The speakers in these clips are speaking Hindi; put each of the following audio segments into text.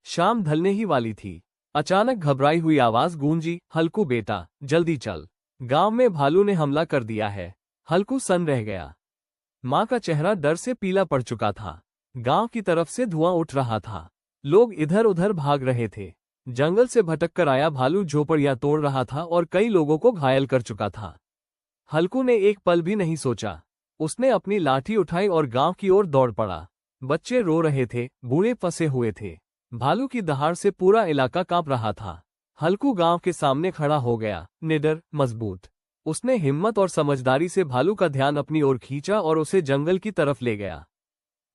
शाम ढलने ही वाली थी। अचानक घबराई हुई आवाज गूंजी, हल्कू बेटा, जल्दी चल। गांव में भालू ने हमला कर दिया है। हल्कू सन रह गया। माँ का चेहरा डर से पीला पड़ चुका था। गांव की तरफ से धुआं उठ रहा था। लोग इधर उधर भाग रहे थे। जंगल से भटक कर आया भालू झोपड़ियां तोड़ रहा था और कई लोगों को घायल कर चुका था। हल्कू ने एक पल भी नहीं सोचा। उसने अपनी लाठी उठाई और गांव की ओर दौड़ पड़ा। बच्चे रो रहे थे, बूढ़े फंसे हुए थे। भालू की दहाड़ से पूरा इलाका कांप रहा था। हल्कू गांव के सामने खड़ा हो गया, निडर, मजबूत। उसने हिम्मत और समझदारी से भालू का ध्यान अपनी ओर खींचा और उसे जंगल की तरफ ले गया।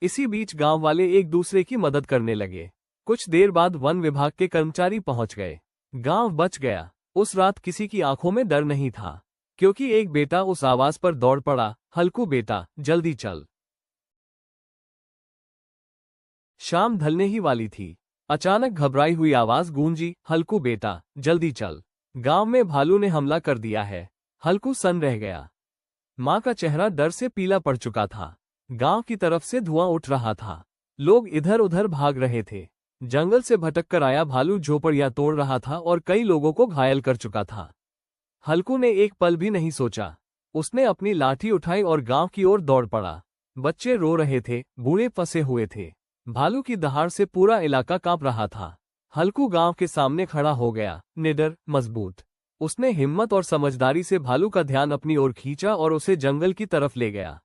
इसी बीच गांव वाले एक दूसरे की मदद करने लगे। कुछ देर बाद वन विभाग के कर्मचारी पहुंच गए। गांव बच गया। उस रात किसी की आंखों में डर नहीं था, क्योंकि एक बेटा उस आवाज पर दौड़ पड़ा, हल्कू बेटा, जल्दी चल। शाम ढलने ही वाली थी। अचानक घबराई हुई आवाज गूंजी, हल्कू बेटा, जल्दी चल। गांव में भालू ने हमला कर दिया है। हल्कू सन रह गया। माँ का चेहरा डर से पीला पड़ चुका था। गांव की तरफ से धुआं उठ रहा था। लोग इधर उधर भाग रहे थे। जंगल से भटक कर आया भालू झोपड़ियां तोड़ रहा था और कई लोगों को घायल कर चुका था। हल्कू ने एक पल भी नहीं सोचा। उसने अपनी लाठी उठाई और गांव की ओर दौड़ पड़ा। बच्चे रो रहे थे, बूढ़े फंसे हुए थे। भालू की दहाड़ से पूरा इलाका कांप रहा था। हल्कू गांव के सामने खड़ा हो गया, निडर, मजबूत। उसने हिम्मत और समझदारी से भालू का ध्यान अपनी ओर खींचा और उसे जंगल की तरफ ले गया।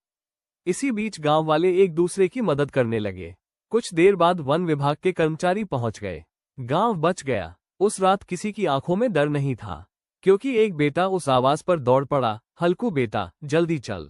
इसी बीच गांव वाले एक दूसरे की मदद करने लगे। कुछ देर बाद वन विभाग के कर्मचारी पहुंच गए। गांव बच गया। उस रात किसी की आंखों में डर नहीं था, क्योंकि एक बेटा उस आवाज पर दौड़ पड़ा, हल्कू बेटा, जल्दी चल।